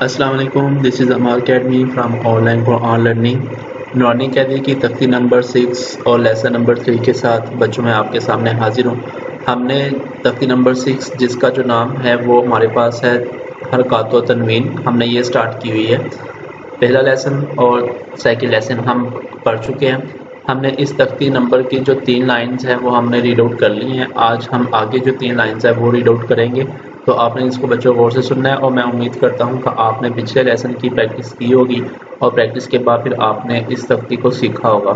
السلام علیکم، this is Ammar academy from online Quran learning. Noorani Qaida کی تختی نمبر 6 اور لیسن نمبر 3 کے ساتھ بچوں میں آپ کے سامنے حاضر ہوں. ہم نے تختی نمبر 6 جس کا جو نام ہے وہ ہمارے پاس ہے حرکات و تنوین، ہم نے یہ سٹارٹ کی ہوئی ہے. پہلا لیسن اور سیکنڈ لیسن ہم پڑھ چکے ہیں. ہم نے اس تختی نمبر کی جو 3 لائنز ہیں وہ ہم نے ریڈ آؤٹ کر لی ہیں. آج ہم آگے جو 3 لائنز ہیں وہ ریڈ آؤٹ کریں گے، تو آپ نے اس کو بچوں غور سے سننا ہے. اور میں امید کرتا ہوں کہ آپ نے پچھلے لیسن کی پریکٹس کی ہوگی اور پریکٹس کے بعد پھر آپ نے اس تختی کو سیکھا ہوگا.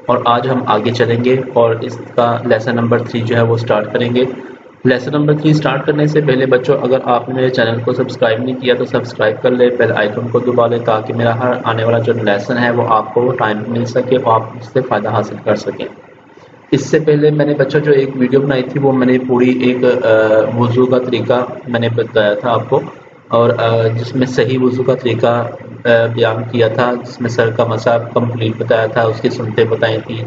اور آج ہم آگے چلیں گے اور اس کا لیسن نمبر 3 جو ہے وہ سٹارٹ کریں گے. لیسن نمبر 3 سٹارٹ کرنے سے پہلے بچوں، اگر آپ نے میرے چینل کو سبسکرائب نہیں کیا تو سبسکرائب کر لیں، بیل آئیکن کو دبا لیں تاکہ میرا ہر آنے والا جو لیسن ہے وہ آپ کو ٹائم پہ مل سکے اور آپ اس سے فائدہ حاصل کر سکیں. اس سے پہلے میں نے بچوں جو ایک ویڈیو بنائی تھی وہ میں نے پوری ایک وضو کا طریقہ میں نے بتایا تھا آپ کو، اور جس میں صحیح وضو کا طریقہ بیان کیا تھا، جس میں سر کا مسح کمپلیٹ بتایا تھا، اس کی سنتیں بتائی تھی،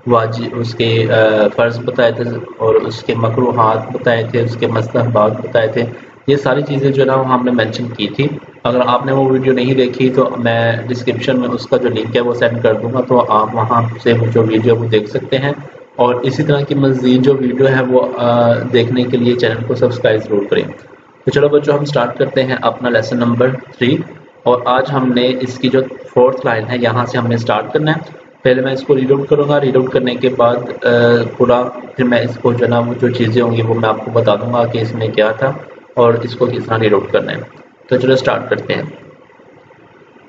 واجب اس کے فرض بتائے تھے، اور اس کے مکروہات بتائے تھے، اس کے مستحبات بتائے تھے. یہ ساری چیزیں جو نا ہم نے مینشن کی تھی. اگر آپ نے وہ ویڈیو نہیں دیکھی تو میں ڈسکرپشن میں اس کا جو لنک ہے وہ سینڈ کر دوں گا، تو آپ وہاں سے وہ جو ویڈیو وہ دیکھ سکتے ہیں. اور اسی طرح کی مزید جو ویڈیو ہے وہ دیکھنے کے لیے چینل کو سبسکرائب ضرور کریں. تو چلو بچوں، ہم سٹارٹ کرتے ہیں اپنا لیسن نمبر 3. اور آج ہم نے اس کی جو 4تھ لائن ہے یہاں سے ہم نے سٹارٹ کرنا ہے. پہلے میں اس کو ریڈ آؤٹ کروں گا، ریڈ آؤٹ کرنے کے بعد پورا پھر میں اس کو جو نا وہ جو چیزیں ہوں گی وہ میں آپ کو بتا دوں گا کہ اس میں کیا تھا اور اس کو کس طرح ریڈ آؤٹ کرنا ہے. تو چلو سٹارٹ کرتے ہیں.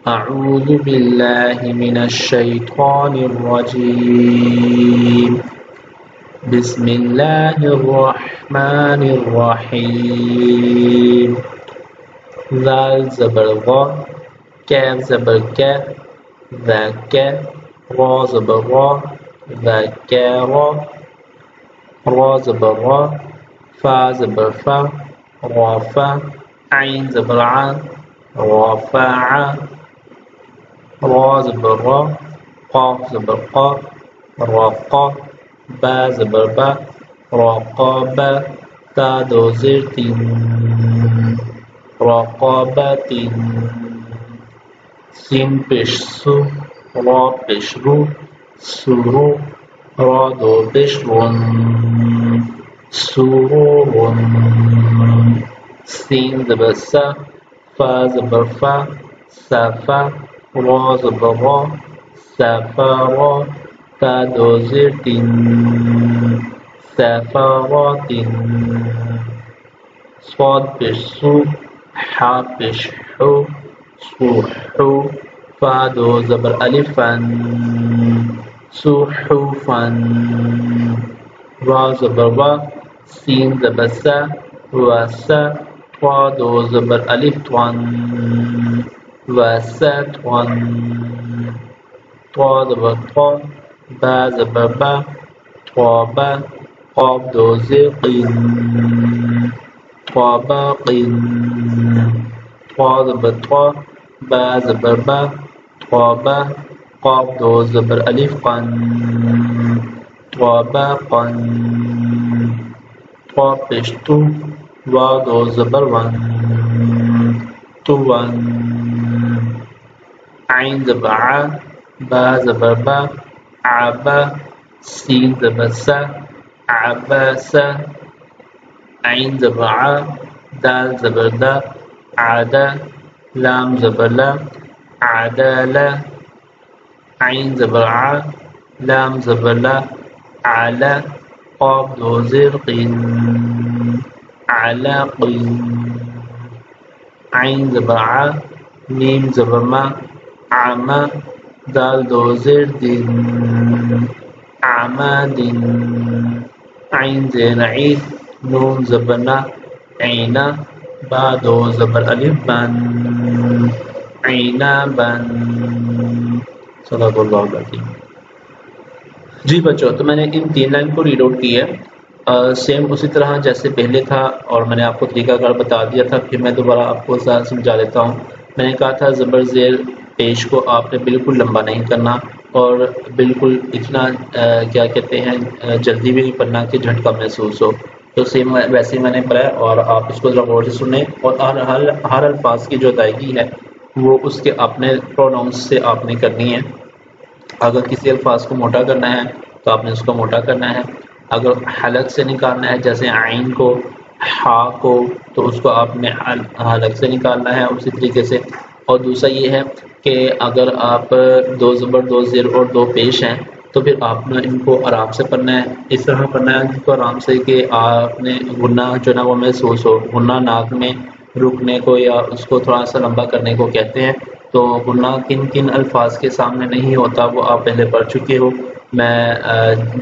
اعوذ باللہ من الشیطان الرجیم، بسم اللہ الرحمن الرحیم. ذال زبر غا، کیف زبر کی، ذاکہ، را زبر را، ذاکرہ، را زبر را، فا زبر فا، رافع، عین زبر ع، رافع، را زبر را، قاف زبر قا، راقا، با زبر با، راقابا، تا دو زیر تین، راقابت، سین پیش سو، را پیش رو، سورو، را دو پیش رون، سورون، سین زبر سا، فا زبر فا، سافا، را زبر را، سافارا، تا دو زیر تین، سافارات، صاد پیش سو، حا پیش حو، سوحو، فا دو زبر الفن، سوحوفن، را زبر وا، سین زبر سا، واسا، طا دو زبر الف توان، واساتوان، طا زبر طا، با زبر با، طابا، قاب دو زیر قین، طاباقین، طا زبر طا، با زبر با، طابا، قاب دو زبر الف قن، طاباقن، طا پیش تو، وا دو زبر ون، توان، عین زبر ع، با زبر با، عبا، سین زبر سا، عباسا، عین زبر ع، دال زبر دا، عدا، لام زبر لا، عدالا، عین زبر ع، لام زبر لا، علا، قاب دو زیر قین، علاقین، عین زبر ع، میم زبر ما، عما، دال دو زیر دین، عمادین، عین زین عید، نون زبر نا، عینا، با دو زبر الف بن، عینابن. صدق اللہ العظیم. جی بچوں، تو میں نے ان 3 لائن کو ریڈ آؤٹ کی ہے سیم اسی طرح جیسے پہلے تھا، اور میں نے آپ کو طریقہ کار بتا دیا تھا. پھر میں دوبارہ آپ کو سمجھا دیتا ہوں. میں نے کہا تھا زبر زیر پیش کو آپ نے بالکل لمبا نہیں کرنا اور بالکل اتنا کیا کہتے ہیں جلدی بھی نہیں پڑھنا کہ جھٹکا محسوس ہو. تو سیم ویسے ہی میں نے پڑھا ہے، اور آپ اس کو ذرا غور سے سنیں، اور ہر الفاظ کی جو ادائیگی ہے وہ اس کے اپنے پروناؤنس سے آپ نے کرنی ہے۔ اگر کسی الفاظ کو موٹا کرنا ہے تو آپ نے اس کو موٹا کرنا ہے، اگر حلق سے نکالنا ہے جیسے عین کو، ہا کو، تو اس کو آپ نے حلق سے نکالنا ہے اسی طریقے سے۔ اور دوسرا یہ ہے کہ اگر آپ دو زبر دو زیر اور دو پیش ہیں تو پھر آپ نے ان کو آرام سے پڑھنا ہے، اس طرح پڑھنا ہے ان کو آرام سے کہ آپ نے غنہ جو نا وہ محسوس ہو۔ غنہ ناک میں رکنے کو یا اس کو تھوڑا سا لمبا کرنے کو کہتے ہیں، تو غنہ کن کن الفاظ کے سامنے نہیں ہوتا وہ آپ پہلے پڑھ چکے ہو۔ میں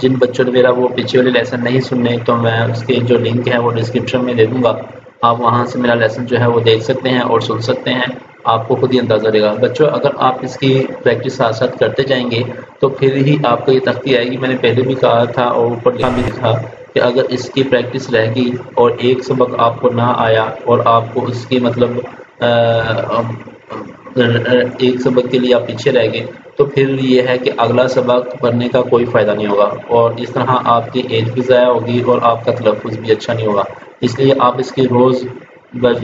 جن بچوں نے میرا وہ پیچھے والے لیسن نہیں سننے تو میں اس کے جو لنک ہے وہ ڈسکرپشن میں دے دوں گا، آپ وہاں سے میرا لیسن جو ہے وہ دیکھ سکتے ہیں اور سن سکتے ہیں، آپ کو خود ہی اندازہ رہے گا۔ بچوں اگر آپ اس کی پریکٹس ساتھ ساتھ کرتے جائیں گے تو پھر ہی آپ کو یہ تختی آئے گی۔ میں نے پہلے بھی کہا تھا اور اوپر لکھا بھی تھا کہ اگر اس کی پریکٹس رہ گئی اور ایک سبق آپ کو نہ آیا اور آپ کو اس کی مطلب ایک سبق کے لیے آپ پیچھے رہ گئے تو پھر یہ ہے کہ اگلا سبق پڑھنے کا کوئی فائدہ نہیں ہوگا، اور اس طرح آپ کی ایج بھی ضائع ہوگی اور آپ کا تلفظ بھی اچھا نہیں ہوگا۔ اس لیے آپ اس کی روز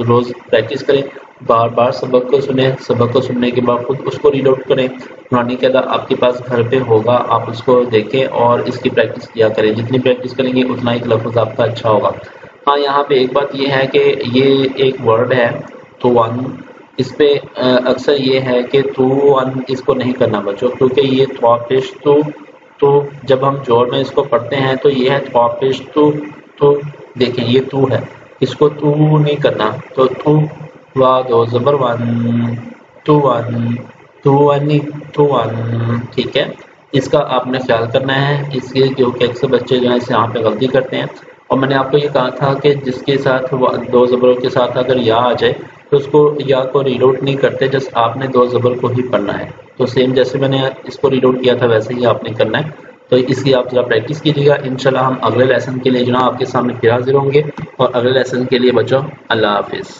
روز پریکٹس کریں، بار بار سبق کو سنیں، سبق کو سننے کے بعد خود اس کو ریڈ آؤٹ کریں۔ نورانی قاعدہ آپ کے پاس گھر پہ ہوگا، آپ اس کو دیکھیں اور اس کی پریکٹس کیا کریں، جتنی پریکٹس کریں گے اتنا ہی تلفظ آپ کا اچھا ہوگا۔ ہاں یہاں پہ ایک بات یہ ہے کہ یہ ایک ورڈ ہے تو ون، اس پہ اکثر یہ ہے کہ تو ون اس کو نہیں کرنا بچوں، کیونکہ یہ توافش تو جب ہم جوڑ میں اس کو پڑھتے ہیں تو یہ ہے توافش تو دیکھیں یہ تو ہے، اس کو تو نہیں کرنا، تو وا دو زبر ون، تو ون، تو ون تو ون، ٹھیک ہے۔ اس کا آپ نے خیال کرنا ہے، اس لیے کیونکہ اکثر بچے جو ہے اس یہاں پہ غلطی کرتے ہیں، اور میں نے آپ کو یہ کہا تھا کہ جس کے ساتھ دو زبروں کے ساتھ اگر یا آ جائے تو اس کو یا کو ریڈ آؤٹ نہیں کرتے، جس آپ نے دو زبر کو ہی پڑھنا ہے، تو سیم جیسے میں نے اس کو ریڈ آؤٹ کیا تھا ویسے ہی آپ نے کرنا ہے۔ تو اس کی آپ ذرا پریکٹس کیجیے گا، انشاءاللہ ہم اگلے لیسن کے لیے جو نا آپ کے سامنے پھر حاضر ہوں گے، اور اگلے لیسن کے لیے بچوں اللہ حافظ۔